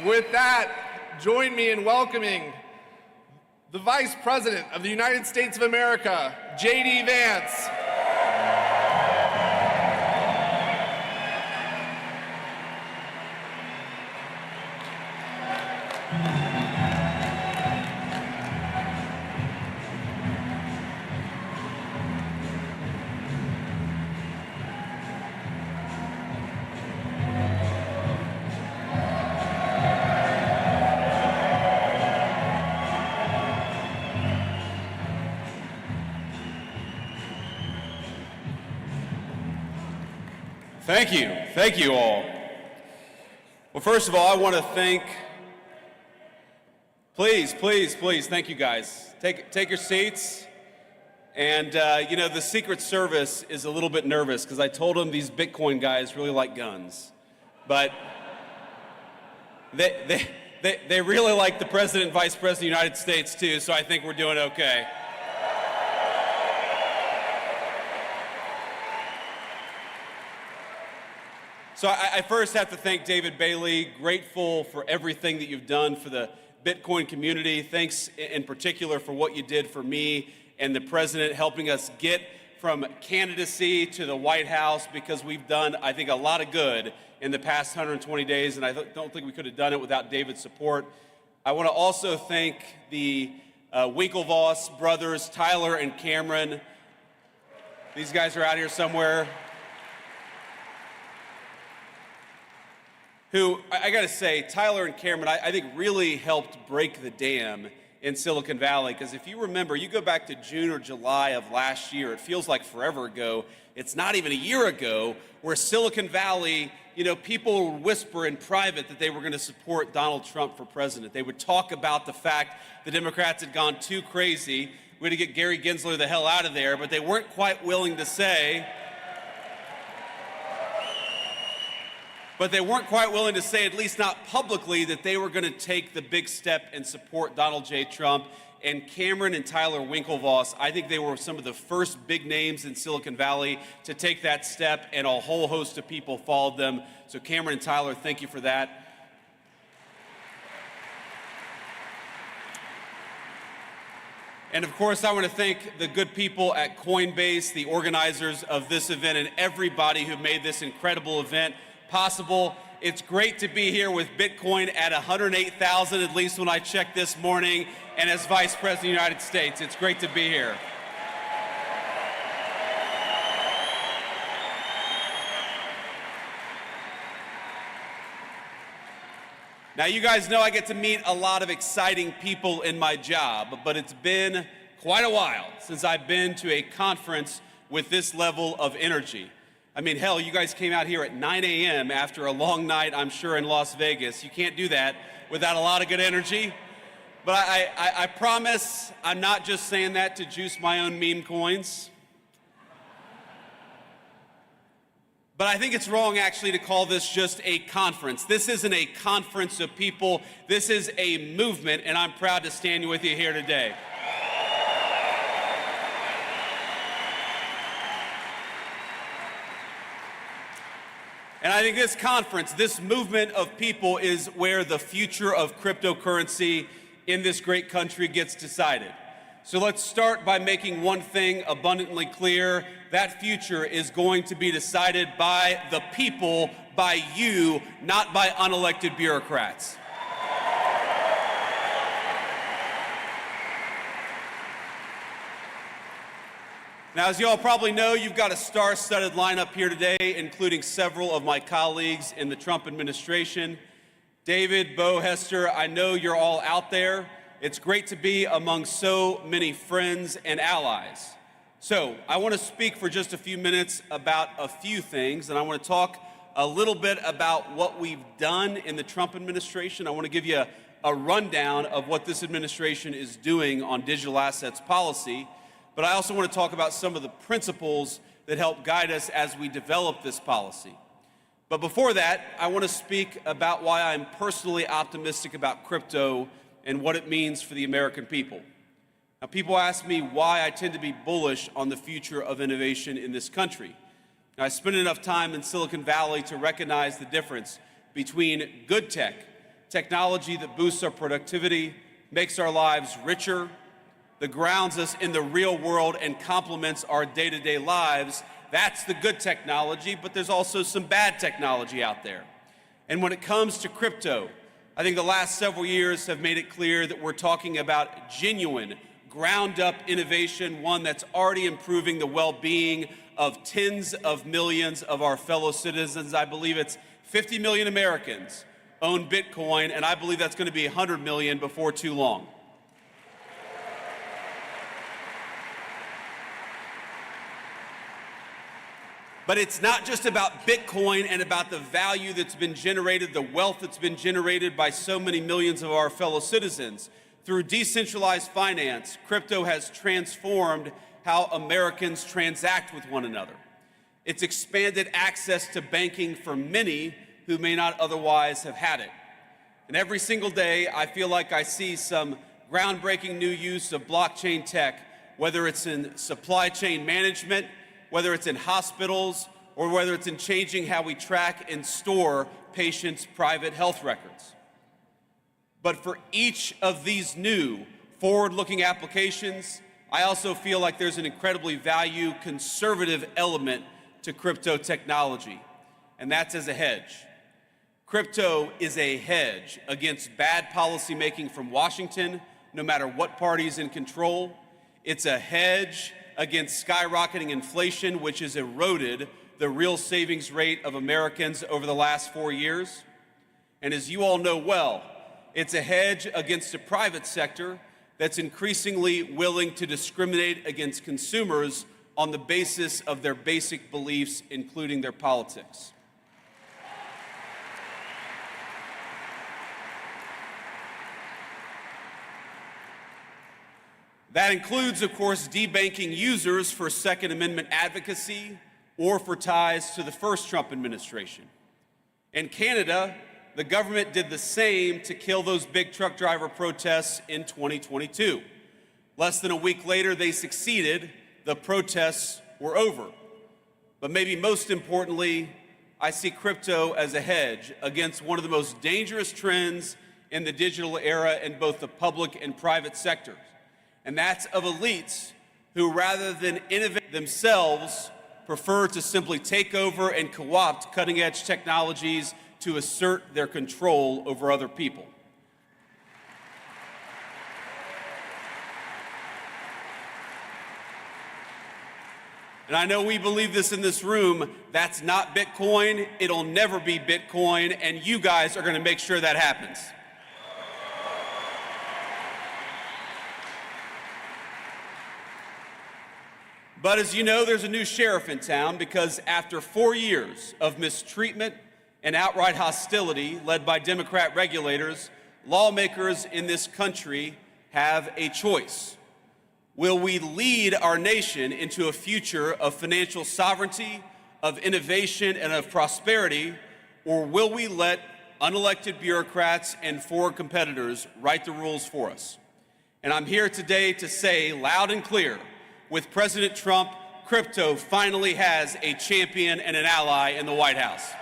With that, join me in welcoming the Vice President of the United States of America, J.D. Vance. Thank you all. Well, first of all, I want to thank, please, thank you guys. Take your seats. And, the Secret Service is a little bit nervous because I told them these Bitcoin guys really like guns. But they really like the President and Vice President of the United States, too, so I think we're doing okay. So I first have to thank David Bailey, grateful for everything that you've done for the Bitcoin community. Thanks in particular for what you did for me and the president, helping us get from candidacy to the White House, because we've done, I think, a lot of good in the past 120 days, and I don't think we could have done it without David's support. I want to also thank the Winklevoss brothers, Tyler and Cameron. These guys are out here somewhere. Who, I gotta say, Tyler and Cameron, I think really helped break the dam in Silicon Valley, because if you remember, you go back to June or July of last year, it feels like forever ago, it's not even a year ago, where Silicon Valley, people would whisper in private that they were gonna support Donald Trump for president. They would talk about the fact the Democrats had gone too crazy, we had to get Gary Gensler the hell out of there, but they weren't quite willing to say, at least not publicly, that they were going to take the big step and support Donald J. Trump. And Cameron and Tyler Winklevoss, I think they were some of the first big names in Silicon Valley to take that step, and a whole host of people followed them. So Cameron and Tyler, thank you for that. And of course, I want to thank the good people at Coinbase, the organizers of this event, and everybody who made this incredible event possible. It's great to be here with Bitcoin at 108,000, at least when I checked this morning, and as Vice President of the United States. It's great to be here. Now, you guys know I get to meet a lot of exciting people in my job, but it's been quite a while since I've been to a conference with this level of energy. I mean, hell, you guys came out here at 9 a.m. after a long night, I'm sure, in Las Vegas. You can't do that without a lot of good energy. But I promise I'm not just saying that to juice my own meme coins. But I think it's wrong, actually, to call this just a conference. This isn't a conference of people. This is a movement, and I'm proud to stand with you here today. And I think this conference, this movement of people, is where the future of cryptocurrency in this great country gets decided. So let's start by making one thing abundantly clear. That future is going to be decided by the people, by you, not by unelected bureaucrats. Now, as you all probably know, you've got a star-studded lineup here today, including several of my colleagues in the Trump administration. David, Bo, Hester, I know you're all out there. It's great to be among so many friends and allies. So, I want to speak for just a few minutes about a few things, and I want to talk a little bit about what we've done in the Trump administration. I want to give you a rundown of what this administration is doing on digital assets policy. But I also want to talk about some of the principles that help guide us as we develop this policy. But before that, I want to speak about why I'm personally optimistic about crypto and what it means for the American people. Now, people ask me why I tend to be bullish on the future of innovation in this country. Now, I spent enough time in Silicon Valley to recognize the difference between good tech, technology that boosts our productivity, makes our lives richer, that grounds us in the real world and complements our day-to-day lives. That's the good technology, but there's also some bad technology out there. And when it comes to crypto, I think the last several years have made it clear that we're talking about genuine, ground-up innovation, one that's already improving the well-being of tens of millions of our fellow citizens. I believe it's 50 million Americans own Bitcoin, and I believe that's going to be 100 million before too long. But it's not just about Bitcoin and about the value that's been generated, the wealth that's been generated by so many millions of our fellow citizens. Through decentralized finance, crypto has transformed how Americans transact with one another. It's expanded access to banking for many who may not otherwise have had it. And every single day, I feel like I see some groundbreaking new use of blockchain tech, whether it's in supply chain management, whether it's in hospitals, or whether it's in changing how we track and store patients' private health records. But for each of these new forward-looking applications, I also feel like there's an incredibly value-conservative element to crypto technology, and that's as a hedge. Crypto is a hedge against bad policymaking from Washington, no matter what party is in control. It's a hedge against skyrocketing inflation, which has eroded the real savings rate of Americans over the last 4 years. And as you all know well, it's a hedge against a private sector that's increasingly willing to discriminate against consumers on the basis of their basic beliefs, including their politics. That includes, of course, debanking users for Second Amendment advocacy or for ties to the first Trump administration. In Canada, the government did the same to kill those big truck driver protests in 2022. Less than a week later, they succeeded. The protests were over. But maybe most importantly, I see crypto as a hedge against one of the most dangerous trends in the digital era in both the public and private sectors. And that's of elites who, rather than innovate themselves, prefer to simply take over and co-opt cutting-edge technologies to assert their control over other people. And I know we believe this in this room. That's not Bitcoin. It'll never be Bitcoin, and you guys are going to make sure that happens. But as you know, there's a new sheriff in town because after 4 years of mistreatment and outright hostility led by Democrat regulators, lawmakers in this country have a choice. Will we lead our nation into a future of financial sovereignty, of innovation, and of prosperity, or will we let unelected bureaucrats and foreign competitors write the rules for us? And I'm here today to say loud and clear, with President Trump, crypto finally has a champion and an ally in the White House.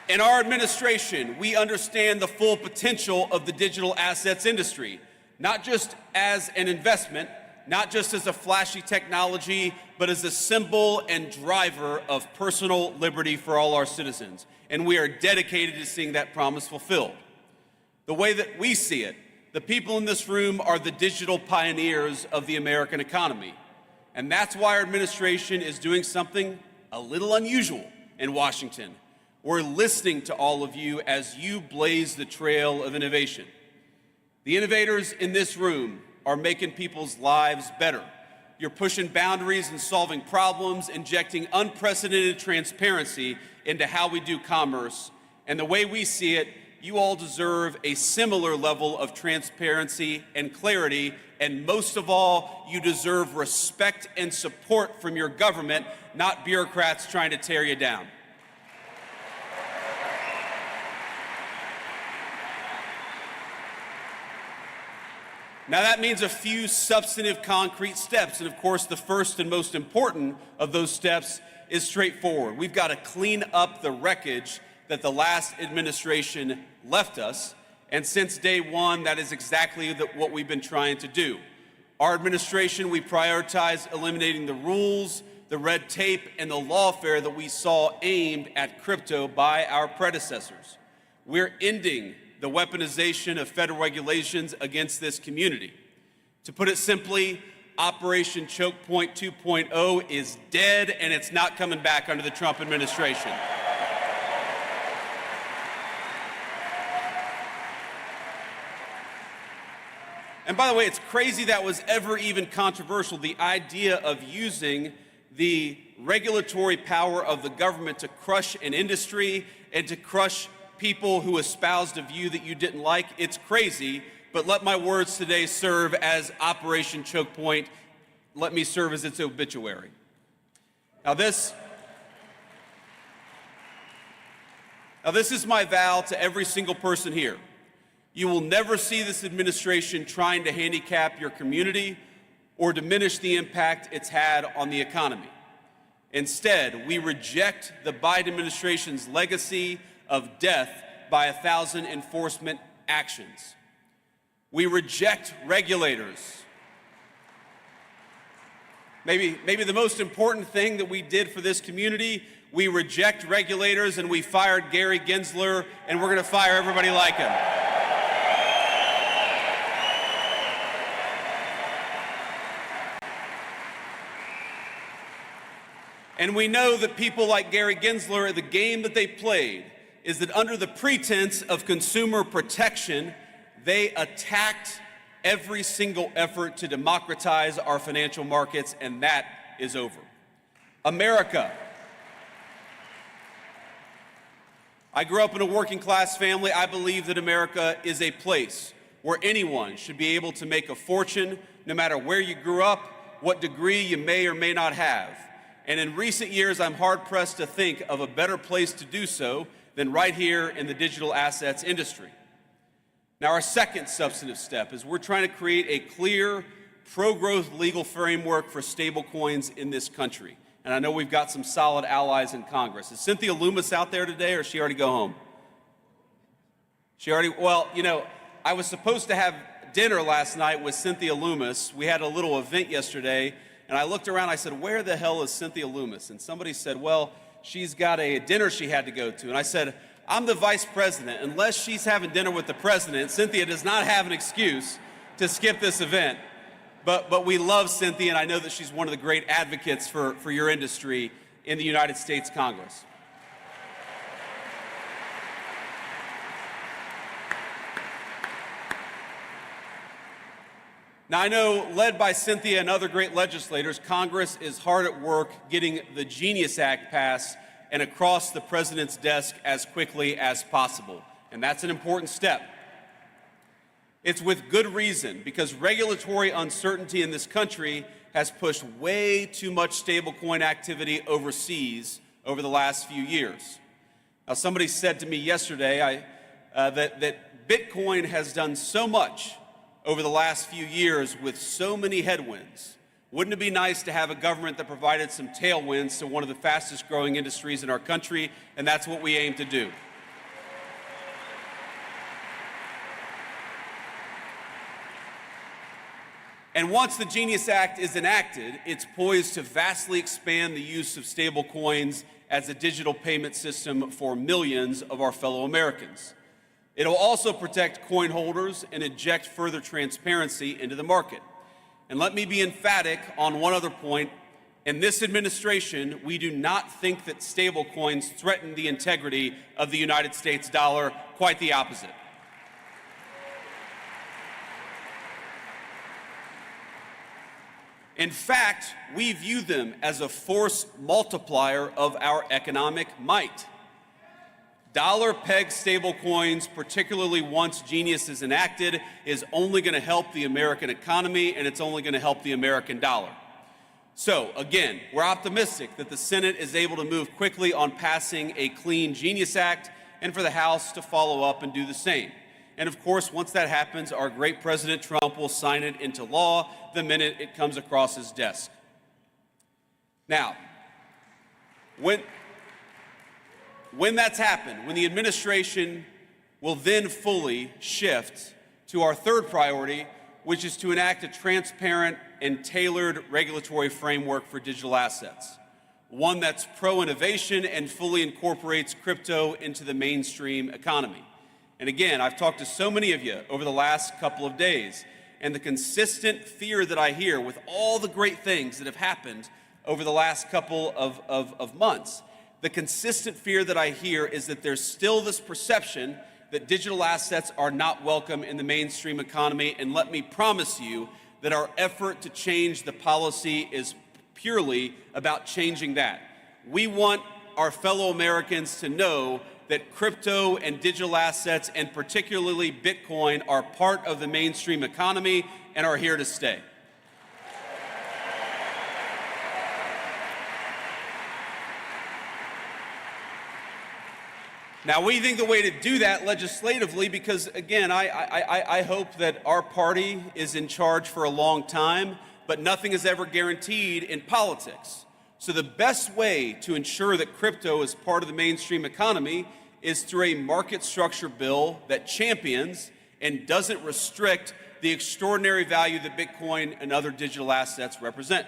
In our administration, we understand the full potential of the digital assets industry, not just as an investment, not just as a flashy technology, but as a symbol and driver of personal liberty for all our citizens. And we are dedicated to seeing that promise fulfilled. The way that we see it, the people in this room are the digital pioneers of the American economy. And that's why our administration is doing something a little unusual in Washington. We're listening to all of you as you blaze the trail of innovation. The innovators in this room are making people's lives better. You're pushing boundaries and solving problems, injecting unprecedented transparency into how we do commerce. And the way we see it, you all deserve a similar level of transparency and clarity. And most of all, you deserve respect and support from your government, not bureaucrats trying to tear you down. Now that means a few substantive concrete steps, and of course the first and most important of those steps is straightforward. We've got to clean up the wreckage that the last administration left us, and since day one, that is exactly what we've been trying to do. Our administration, we prioritize eliminating the rules, the red tape, and the lawfare that we saw aimed at crypto by our predecessors. We're ending the weaponization of federal regulations against this community. To put it simply, Operation Choke Point 2.0 is dead, and it's not coming back under the Trump administration. And by the way, it's crazy that was ever even controversial, the idea of using the regulatory power of the government to crush an industry and to crush people who espoused a view that you didn't like. It's crazy, but let my words today serve as Operation Choke Point. Let me serve as its obituary. Now this is my vow to every single person here. You will never see this administration trying to handicap your community or diminish the impact it's had on the economy. Instead, we reject the Biden administration's legacy of death by 1,000 enforcement actions. We reject regulators. Maybe the most important thing that we did for this community, we reject regulators and we fired Gary Gensler, and we're going to fire everybody like him. And we know that people like Gary Gensler, the game that they played is that under the pretense of consumer protection, they attacked every single effort to democratize our financial markets, and that is over. America. I grew up in a working class family. I believe that America is a place where anyone should be able to make a fortune, no matter where you grew up, what degree you may or may not have. And in recent years, I'm hard-pressed to think of a better place to do so than right here in the digital assets industry. Now, our second substantive step is we're trying to create a clear, pro-growth legal framework for stablecoins in this country. And I know we've got some solid allies in Congress. Is Cynthia Loomis out there today, or did she already go home? Well, you know, I was supposed to have dinner last night with Cynthia Loomis. We had a little event yesterday. And I looked around, I said, where the hell is Cynthia Loomis? And somebody said, well, she's got a dinner she had to go to. And I said, I'm the vice president. Unless she's having dinner with the president, Cynthia does not have an excuse to skip this event. But we love Cynthia, and I know that she's one of the great advocates for your industry in the United States Congress. Now, I know, led by Cynthia and other great legislators, Congress is hard at work getting the Genius Act passed and across the president's desk as quickly as possible. And that's an important step. It's with good reason, because regulatory uncertainty in this country has pushed way too much stablecoin activity overseas over the last few years. Now, somebody said to me yesterday that Bitcoin has done so much over the last few years with so many headwinds. Wouldn't it be nice to have a government that provided some tailwinds to one of the fastest growing industries in our country? And that's what we aim to do. And once the Genius Act is enacted, it's poised to vastly expand the use of stablecoins as a digital payment system for millions of our fellow Americans. It'll also protect coin holders and inject further transparency into the market. And let me be emphatic on one other point. In this administration, we do not think that stablecoins threaten the integrity of the United States dollar, quite the opposite. In fact, we view them as a force multiplier of our economic might. Dollar-pegged stablecoins, particularly once Genius is enacted, is only going to help the American economy, and it's only going to help the American dollar. So, again, we're optimistic that the Senate is able to move quickly on passing a clean Genius Act, and for the House to follow up and do the same. And of course, once that happens, our great President Trump will sign it into law the minute it comes across his desk. Now, when that's happened, when the administration will then fully shift to our third priority, which is to enact a transparent and tailored regulatory framework for digital assets, one that's pro-innovation and fully incorporates crypto into the mainstream economy. And again, I've talked to so many of you over the last couple of days, and the consistent fear that I hear with all the great things that have happened over the last couple of months, the consistent fear that I hear is that there's still this perception that digital assets are not welcome in the mainstream economy. And let me promise you that our effort to change the policy is purely about changing that. We want our fellow Americans to know that crypto and digital assets, and particularly Bitcoin, are part of the mainstream economy and are here to stay. Now, we think the way to do that legislatively, because again, I hope that our party is in charge for a long time, but nothing is ever guaranteed in politics. So the best way to ensure that crypto is part of the mainstream economy is through a market structure bill that champions and doesn't restrict the extraordinary value that Bitcoin and other digital assets represent.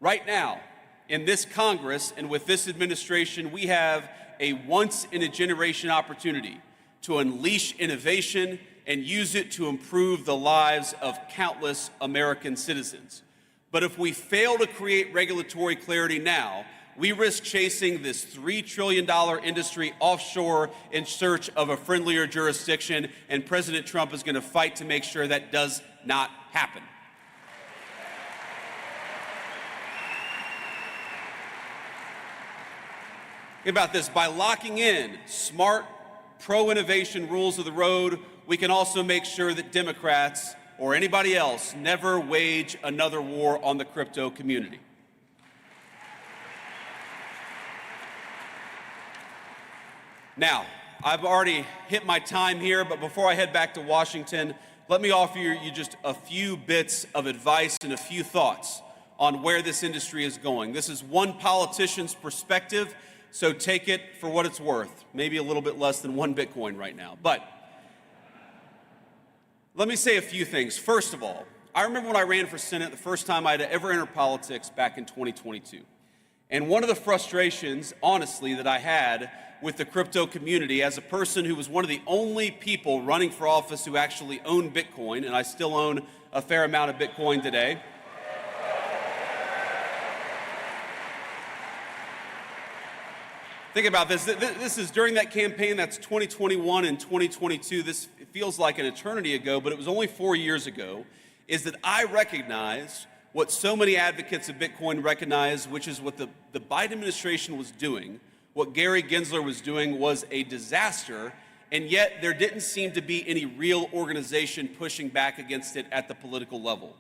Right now, in this Congress and with this administration, we have a once-in-a-generation opportunity to unleash innovation and use it to improve the lives of countless American citizens. But if we fail to create regulatory clarity now, we risk chasing this $3 trillion industry offshore in search of a friendlier jurisdiction, and President Trump is going to fight to make sure that does not happen. Think about this. By locking in smart, pro-innovation rules of the road, we can also make sure that Democrats or anybody else never wage another war on the crypto community. Now, I've already hit my time here, but before I head back to Washington, let me offer you just a few bits of advice and a few thoughts on where this industry is going. This is one politician's perspective, so take it for what it's worth. Maybe a little bit less than one Bitcoin right now. But let me say a few things. First of all, I remember when I ran for Senate, the first time I'd ever entered politics back in 2022. And one of the frustrations, honestly, that I had with the crypto community as a person who was one of the only people running for office who actually owned Bitcoin, and I still own a fair amount of Bitcoin today. Think about this. This is during that campaign. That's 2021 and 2022. This feels like an eternity ago, but it was only 4 years ago, is that I recognized what so many advocates of Bitcoin recognize, which is what the Biden administration was doing, what Gary Gensler was doing was a disaster, and yet there didn't seem to be any real organization pushing back against it at the political level.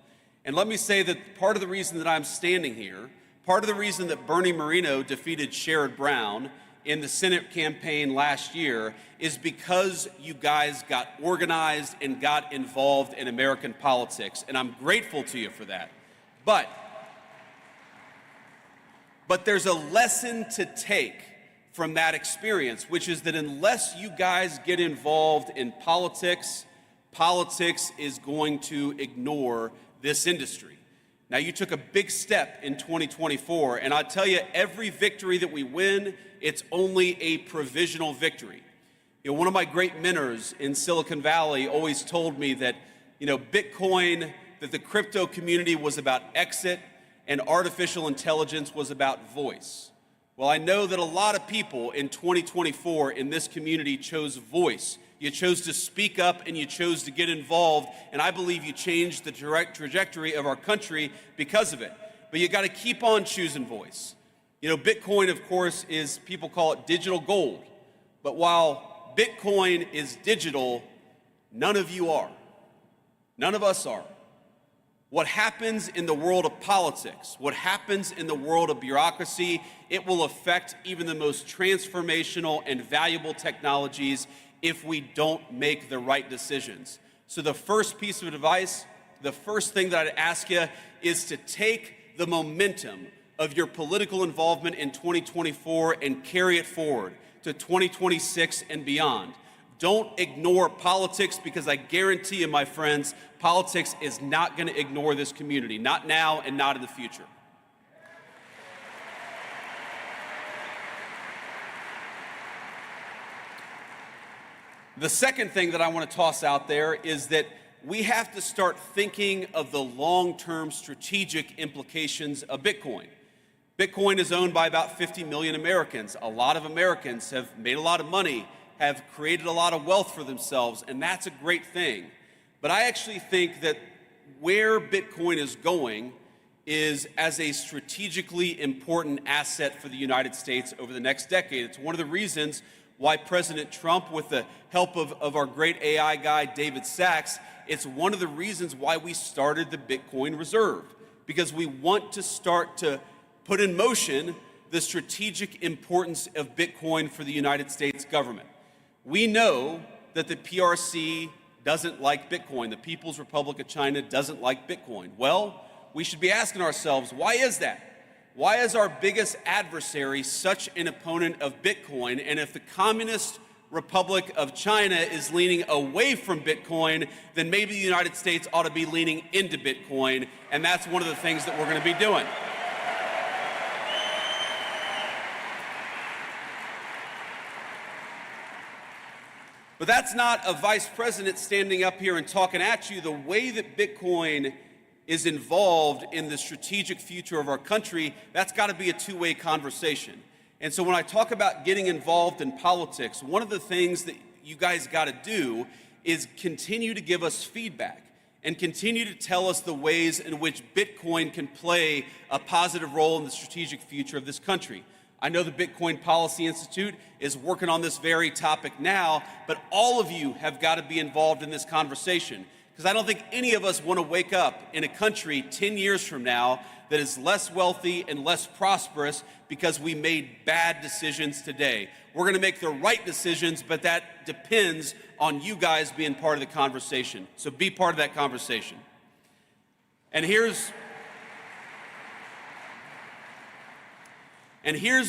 And let me say that part of the reason that I'm standing here, part of the reason that Bernie Moreno defeated Sherrod Brown in the Senate campaign last year is because you guys got organized and got involved in American politics, and I'm grateful to you for that. But there's a lesson to take from that experience, which is that unless you guys get involved in politics, politics is going to ignore this industry. Now, you took a big step in 2024, and I'll tell you, every victory that we win, it's only a provisional victory. You know, one of my great mentors in Silicon Valley always told me that, Bitcoin, that the crypto community was about exit and artificial intelligence was about voice. Well, I know that a lot of people in 2024 in this community chose voice. You chose to speak up and you chose to get involved, and I believe you changed the direct trajectory of our country because of it. But you got to keep on choosing voice. Bitcoin, of course, people call it digital gold. But while Bitcoin is digital, none of you are. None of us are. What happens in the world of politics, what happens in the world of bureaucracy, it will affect even the most transformational and valuable technologies if we don't make the right decisions. So the first piece of advice, the first thing that I'd ask you is to take the momentum of your political involvement in 2024 and carry it forward to 2026 and beyond. Don't ignore politics, because I guarantee you, my friends, politics is not going to ignore this community, not now and not in the future. The second thing that I want to toss out there is that we have to start thinking of the long-term strategic implications of Bitcoin. Bitcoin is owned by about 50 million Americans. A lot of Americans have made a lot of money, have created a lot of wealth for themselves, and that's a great thing. But I actually think that where Bitcoin is going is as a strategically important asset for the United States over the next decade. It's one of the reasons why President Trump, with the help of our great AI guy, David Sachs, it's one of the reasons why we started the Bitcoin Reserve, because we want to start to put in motion the strategic importance of Bitcoin for the United States government. We know that the PRC doesn't like Bitcoin. The People's Republic of China doesn't like Bitcoin. Well, we should be asking ourselves, why is that? Why is our biggest adversary such an opponent of Bitcoin? And if the Communist Republic of China is leaning away from Bitcoin, then maybe the United States ought to be leaning into Bitcoin, and that's one of the things that we're going to be doing. But that's not a vice president standing up here and talking at you. The way that Bitcoin is involved in the strategic future of our country, that's got to be a two-way conversation. And so when I talk about getting involved in politics, one of the things that you guys got to do is continue to give us feedback and continue to tell us the ways in which Bitcoin can play a positive role in the strategic future of this country. I know the Bitcoin Policy Institute is working on this very topic now, but all of you have got to be involved in this conversation, because I don't think any of us want to wake up in a country 10 years from now that is less wealthy and less prosperous because we made bad decisions today. We're going to make the right decisions, but that depends on you guys being part of the conversation. So be part of that conversation. And here's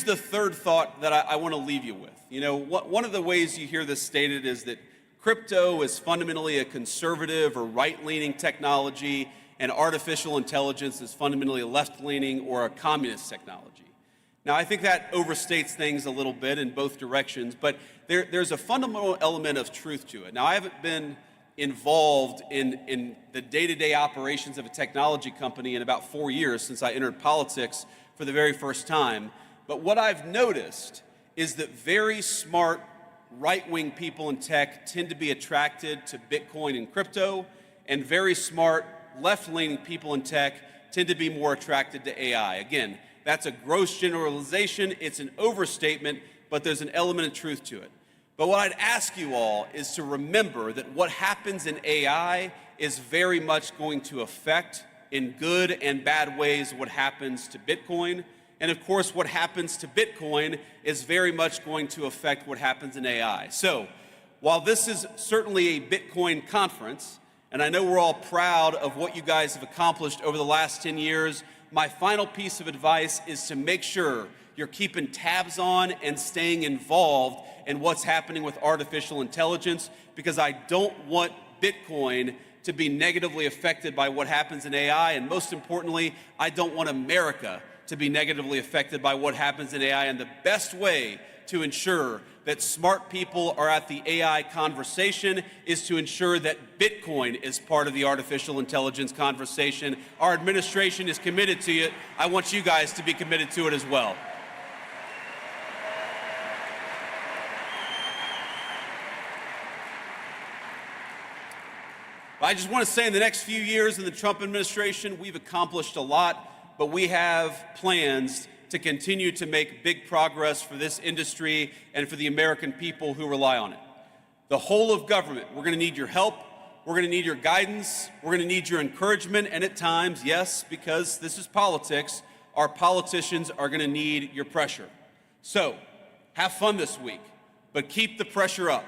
the third thought that I want to leave you with. You know, one of the ways you hear this stated is that crypto is fundamentally a conservative or right-leaning technology, and artificial intelligence is fundamentally a left-leaning or a communist technology. Now, I think that overstates things a little bit in both directions, but there's a fundamental element of truth to it. Now, I haven't been involved in the day-to-day operations of a technology company in about 4 years since I entered politics for the very first time. But what I've noticed is that very smart right-wing people in tech tend to be attracted to Bitcoin and crypto, and very smart left-leaning people in tech tend to be more attracted to AI. Again, that's a gross generalization, it's an overstatement, but there's an element of truth to it. But what I'd ask you all is to remember that what happens in AI is very much going to affect, in good and bad ways, what happens to Bitcoin. And of course, what happens to Bitcoin is very much going to affect what happens in AI. So, while this is certainly a Bitcoin conference, and I know we're all proud of what you guys have accomplished over the last 10 years, my final piece of advice is to make sure you're keeping tabs on and staying involved in what's happening with artificial intelligence, because I don't want Bitcoin to be negatively affected by what happens in AI, and most importantly, I don't want America to be negatively affected by what happens in AI. And the best way to ensure that smart people are at the AI conversation is to ensure that Bitcoin is part of the artificial intelligence conversation. Our administration is committed to it. I want you guys to be committed to it as well. I just want to say, in the next few years in the Trump administration, we've accomplished a lot, but we have plans to continue to make big progress for this industry and for the American people who rely on it. The whole of government, we're going to need your help, we're going to need your guidance, we're going to need your encouragement, and at times, yes, because this is politics, our politicians are going to need your pressure. So, have fun this week, but keep the pressure up.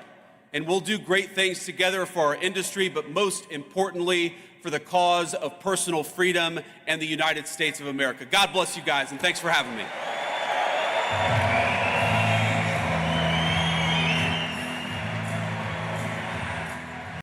and we'll do great things together for our industry, but most importantly, for the cause of personal freedom and the United States of America. God bless you guys, and thanks for having me.